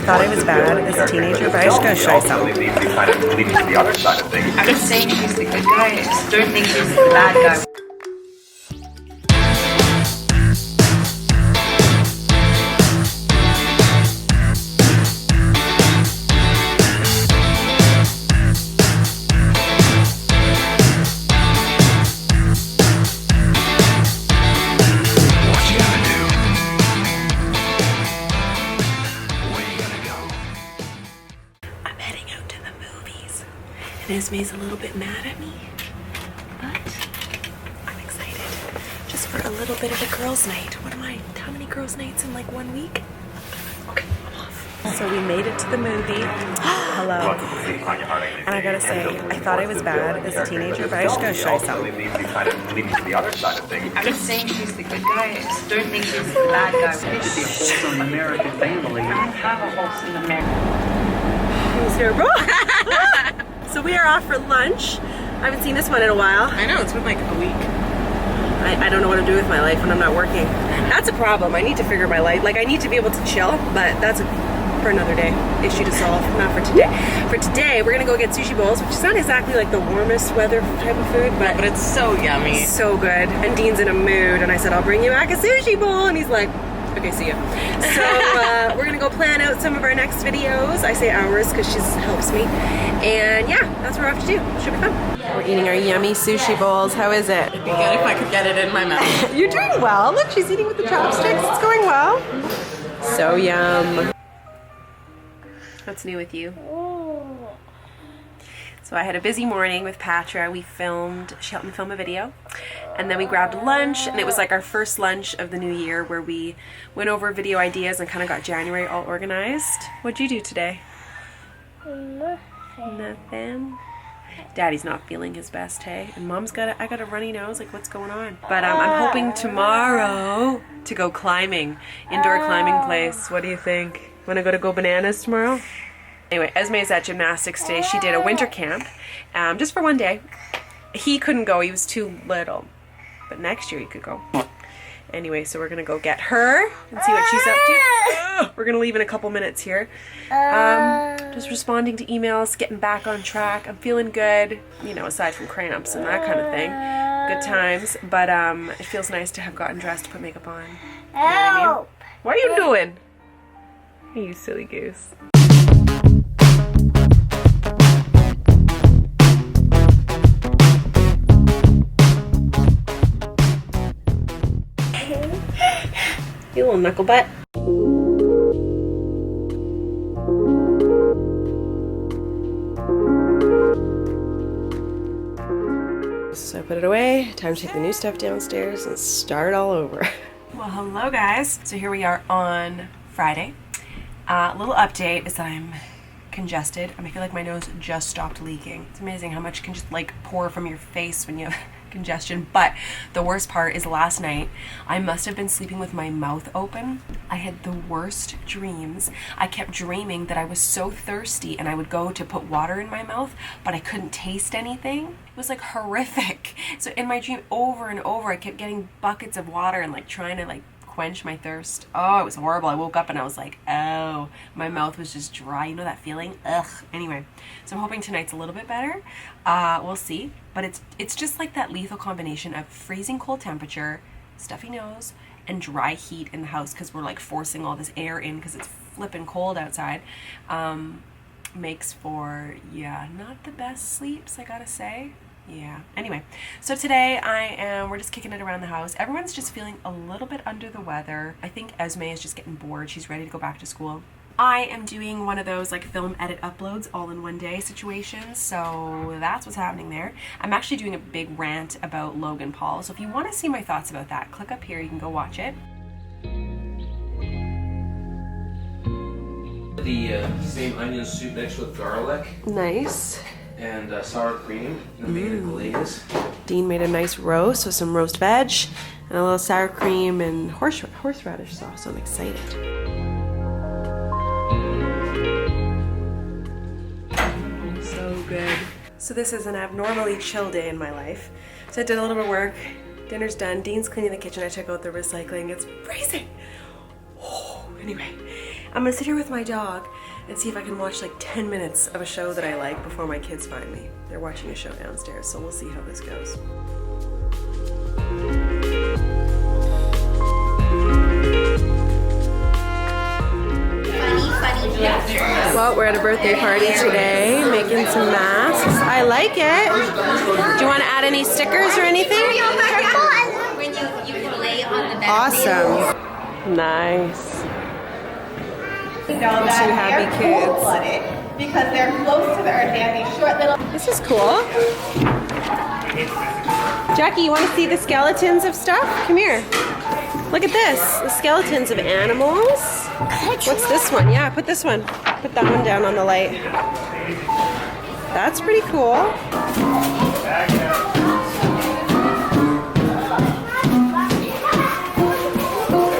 thought I was bad as a teenager, but I just gotta show you something. Kind of leading to the other side of things. I'm just saying she's the good guy. I just don't think she's the bad guy. Esme's a little bit mad at me, but I'm excited. Just for a little bit of a girls' night. How many girls' nights in like 1 week? Okay, I'm off. So we made it to the movie. Hello. And I gotta say, I thought I was bad as a teenager, but I just gotta show you something. Kind of leading to the other side of things. I'm just saying she's the good guy. I just don't think she's the bad guy. It should be a wholesome American family. I don't have a wholesome American. Who's here, bro? So we are off for lunch. I haven't seen this one in a while. I know, it's been like a week. I don't know what to do with my life when I'm not working. That's a problem. I need to figure my life. Like, I need to be able to chill, but that's for another day. Issue to solve, not for today. For today, we're gonna go get sushi bowls, which is not exactly like the warmest weather type of food, but it's so yummy. So good. And Dean's in a mood, and I said, I'll bring you back a sushi bowl, and he's like, okay, see ya. So we're gonna go plan out some of our next videos. I say ours because she helps me. And yeah, that's what we're off to do. Should be fun. We're eating our yummy sushi bowls. How is it? It'd be good if I could get it in my mouth. You're doing well. Look, she's eating with the chopsticks. It's going well. So yum. What's new with you? So I had a busy morning with Patra. She helped me film a video. And then we grabbed lunch, and it was like our first lunch of the new year where we went over video ideas and kind of got January all organized. What'd you do today? Nothing. Daddy's not feeling his best, hey? And Mom's I got a runny nose, like what's going on? But I'm hoping tomorrow to go climbing, indoor climbing place. What do you think? Wanna go bananas tomorrow? Anyway, Esme is at gymnastics today. She did a winter camp, just for one day. He couldn't go, he was too little. But next year he could go. Anyway, so we're gonna go get her and see what she's up to. We're gonna leave in a couple minutes here. Just responding to emails, getting back on track. I'm feeling good, you know, aside from cramps and that kind of thing. Good times, but it feels nice to have gotten dressed, to put makeup on. You know what I mean? What are you doing? You silly goose. You little knuckle butt. So I put it away. Time to take the new stuff downstairs and start all over. Well, hello guys. So here we are on Friday. Little update is that I'm congested. I feel like my nose just stopped leaking. It's amazing how much can just like pour from your face when you have congestion. But the worst part is last night I must have been sleeping with my mouth open. I had the worst dreams. I kept dreaming that I was so thirsty and I would go to put water in my mouth, but I couldn't taste anything. It was like horrific. So in my dream over and over I kept getting buckets of water and like trying to like quench my thirst. Oh, it was horrible. I woke up and I was like, oh, my mouth was just dry. You know that feeling? Ugh. Anyway, so I'm hoping tonight's a little bit better. We'll see. But it's just like that lethal combination of freezing cold temperature, stuffy nose, and dry heat in the house because we're like forcing all this air in because it's flipping cold outside. Makes for, yeah, not the best sleeps, I gotta say. Yeah. Anyway, so today we're just kicking it around the house. Everyone's just feeling a little bit under the weather. I think Esme is just getting bored. She's ready to go back to school. I am doing one of those like film edit uploads all in one day situations, so that's what's happening there. I'm actually doing a big rant about Logan Paul, so if you want to see my thoughts about that, click up here, you can go watch it. The same onion soup mixed with garlic. Nice. And sour cream, and made a glaze. Dean made a nice roast with some roast veg and a little sour cream and horseradish sauce, so I'm excited. So good. So this is an abnormally chill day in my life. So I did a little bit of work, dinner's done, Dean's cleaning the kitchen, I took out the recycling, it's freezing. Oh, anyway. I'm gonna sit here with my dog and see if I can watch like 10 minutes of a show that I like before my kids find me. They're watching a show downstairs, so we'll see how this goes. Well, we're at a birthday party today, making some masks. I like it. Do you want to add any stickers or anything? When you can lay on the bed. Awesome. Nice. You know that Two happy they're kids. cold-blooded because they're close to the earth. They have these short little. This is cool. Jackie, you want to see the skeletons of stuff? Come here. Look at this. The skeletons of animals. What's this one? Yeah, put this one. Put that one down on the light. That's pretty cool.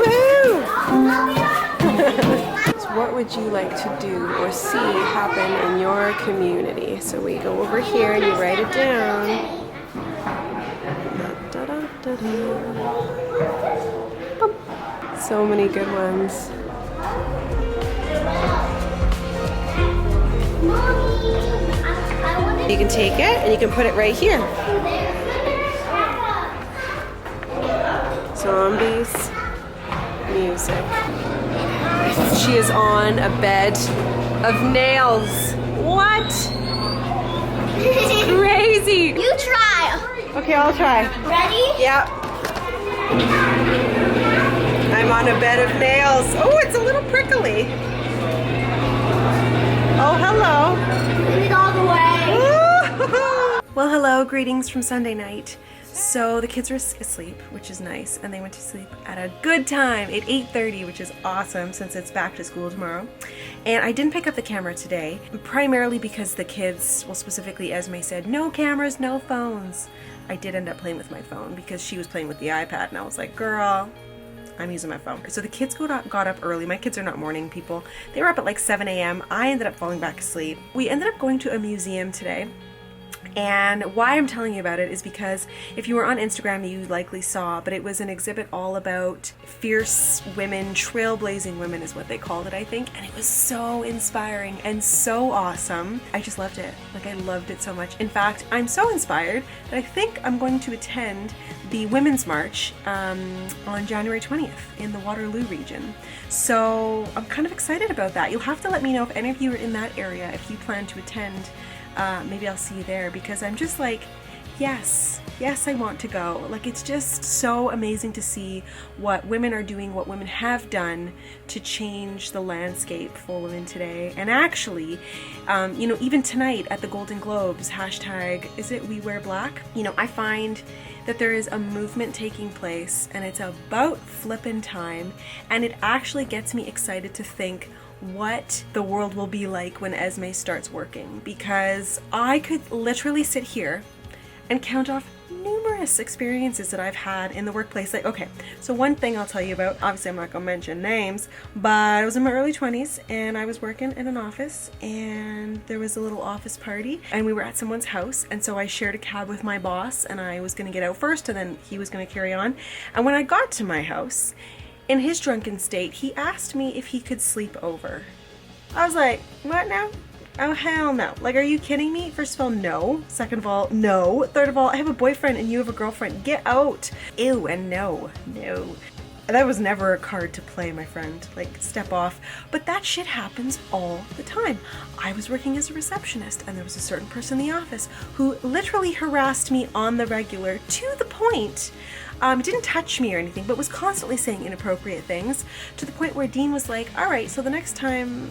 Woo! So what would you like to do or see happen in your community? So we go over here and you write it down. Da, da, da, da. So many good ones. You can take it and you can put it right here. Zombies, music. She is on a bed of nails. What? It's crazy. You try. Okay, I'll try. Ready? Yep. I'm on a bed of nails. Oh, it's a little prickly. Oh, hello. Put it all the way. Well, hello, greetings from Sunday night. So the kids are asleep, which is nice, and they went to sleep at a good time at 8:30, which is awesome since it's back to school tomorrow. And I didn't pick up the camera today, primarily because the kids, well, specifically Esme said, no cameras, no phones. I did end up playing with my phone because she was playing with the iPad, and I was like, girl, I'm using my phone. So the kids got up early. My kids are not morning people. They were up at like 7 a.m. I ended up falling back asleep. We ended up going to a museum today. And why I'm telling you about it is because if you were on Instagram, you likely saw, but it was an exhibit all about fierce women, trailblazing women is what they called it, I think. And it was so inspiring and so awesome. I just loved it. Like, I loved it so much. In fact, I'm so inspired that I think I'm going to attend the Women's March on January 20th in the Waterloo region. So I'm kind of excited about that. You'll have to let me know if any of you are in that area, if you plan to attend. Maybe I'll see you there, because I'm just like, yes, I want to go. Like, it's just so amazing to see what women are doing, what women have done to change the landscape for women today. And actually, you know, even tonight at the Golden Globes, hashtag, is it We Wear Black? You know, I find that there is a movement taking place, and it's about flippin' time, and it actually gets me excited to think what the world will be like when Esme starts working, because I could literally sit here and count off numerous experiences that I've had in the workplace. Like, okay, so one thing I'll tell you about, obviously I'm not gonna mention names, but I was in my early 20s and I was working in an office, and there was a little office party and we were at someone's house, and so I shared a cab with my boss, and I was gonna get out first and then he was gonna carry on. And when I got to my house, in his drunken state, he asked me if he could sleep over. I was like, what now? Oh, hell no. Like, are you kidding me? First of all, no. Second of all, no. Third of all, I have a boyfriend and you have a girlfriend. Get out. Ew, and no. That was never a card to play, my friend. Like, step off. But that shit happens all the time. I was working as a receptionist, and there was a certain person in the office who literally harassed me on the regular, to the point, didn't touch me or anything, but was constantly saying inappropriate things, to the point where Dean was like, all right, so the next time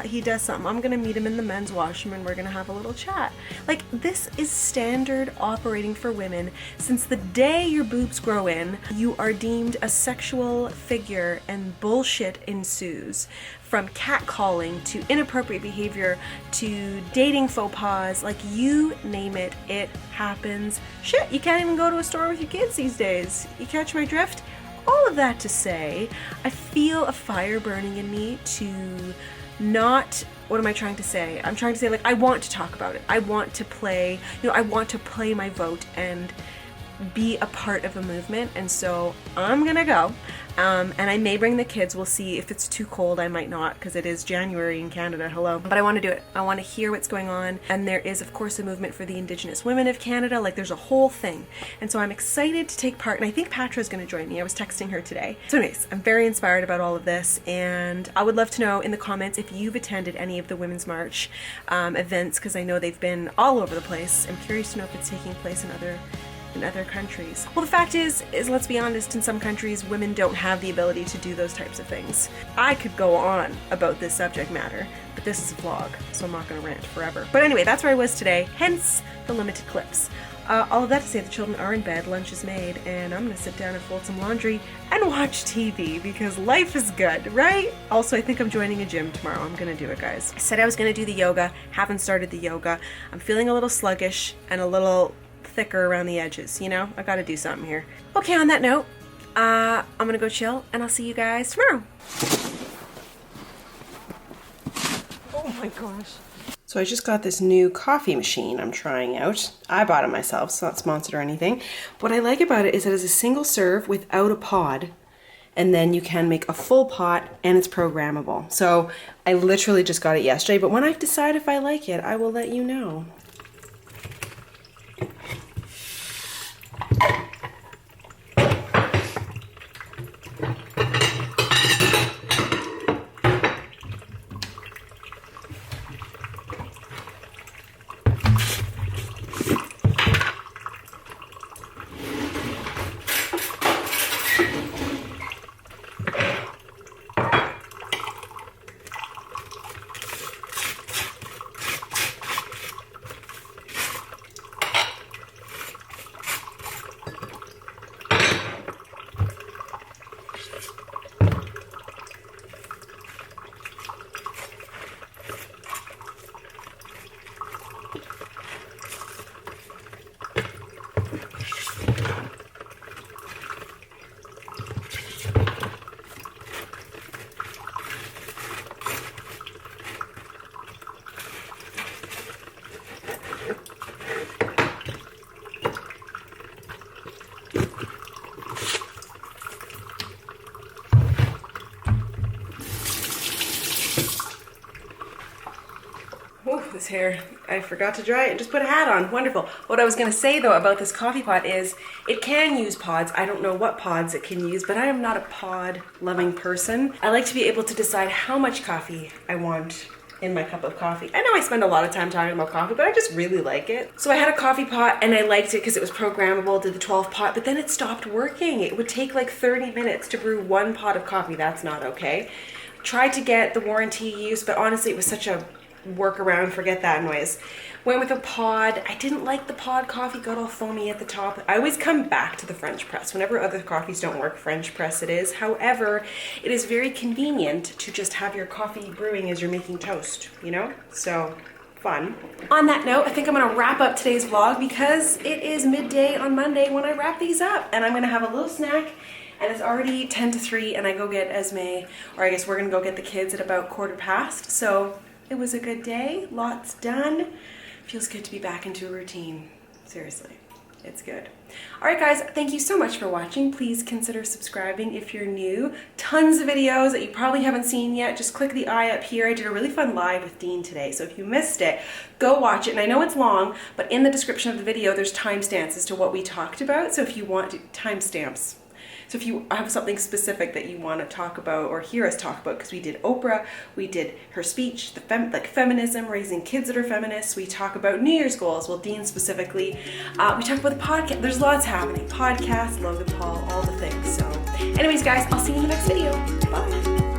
he does something, I'm gonna meet him in the men's washroom and we're gonna have a little chat. Like, this is standard operating for women. Since the day your boobs grow in, you are deemed a sexual figure and bullshit ensues. From catcalling to inappropriate behavior to dating faux pas, like, you name it, it happens. Shit, you can't even go to a store with your kids these days. You catch my drift? All of that to say, I feel a fire burning in me to not, what am I trying to say? I'm trying to say, like, I want to talk about it. I want to play, you know, I want to play my vote and be a part of a movement, and so I'm gonna go. And I may bring the kids. We'll see. If it's too cold, I might not, because it is January in Canada. Hello. But I want to do it. I want to hear what's going on. And there is, of course, a movement for the Indigenous women of Canada. Like, there's a whole thing. And so I'm excited to take part. And I think Patra's going to join me. I was texting her today. So anyways, I'm very inspired about all of this. And I would love to know in the comments if you've attended any of the Women's March events, because I know they've been all over the place. I'm curious to know if it's taking place in other countries. Well, the fact is let's be honest, in some countries women don't have the ability to do those types of things. I could go on about this subject matter, but this is a vlog, so I'm not gonna rant forever. But anyway, that's where I was today, hence the limited clips. All of that to say, the children are in bed, lunch is made, and I'm gonna sit down and fold some laundry and watch TV because life is good, right? Also, I think I'm joining a gym tomorrow. I'm gonna do it, guys. I said I was gonna do the yoga, haven't started the yoga. I'm feeling a little sluggish and a little thicker around the edges, you know? I gotta do something here. Okay, on that note, I'm gonna go chill, and I'll see you guys tomorrow. Oh my gosh. So I just got this new coffee machine I'm trying out. I bought it myself, it's not sponsored or anything. What I like about it is that it's a single serve without a pod, and then you can make a full pot, and it's programmable. So I literally just got it yesterday, but when I decide if I like it, I will let you know. Ooh, this hair, I forgot to dry it and just put a hat on. Wonderful. What I was going to say, though, about this coffee pot is it can use pods. I don't know what pods it can use, but I am not a pod-loving person. I like to be able to decide how much coffee I want in my cup of coffee. I know I spend a lot of time talking about coffee, but I just really like it. So I had a coffee pot and I liked it because it was programmable, did the 12 pot, but then it stopped working. It would take like 30 minutes to brew one pot of coffee. That's not okay. Tried to get the warranty use, but honestly it was such a workaround, forget that noise. Went with a pod. I didn't like the pod coffee, got all foamy at the top. I always come back to the French press. Whenever other coffees don't work, French press it is. However, it is very convenient to just have your coffee brewing as you're making toast, you know? So, fun. On that note, I think I'm gonna wrap up today's vlog because it is midday on Monday when I wrap these up, and I'm gonna have a little snack. And it's already 10 to 3 and I go get Esme, or I guess we're gonna go get the kids at about 1:15. So it was a good day, lots done. Feels good to be back into a routine. Seriously, it's good. All right, guys, thank you so much for watching. Please consider subscribing if you're new. Tons of videos that you probably haven't seen yet. Just click the eye up here. I did a really fun live with Dean today, so if you missed it, go watch it. And I know it's long, but in the description of the video, there's timestamps as to what we talked about. So if you want timestamps. So if you have something specific that you want to talk about or hear us talk about, because we did Oprah, we did her speech, like feminism, raising kids that are feminists, we talk about New Year's goals, well, Dean specifically, we talk about the podcast, there's lots happening, podcast, Logan Paul, all the things. So anyways, guys, I'll see you in the next video. Bye.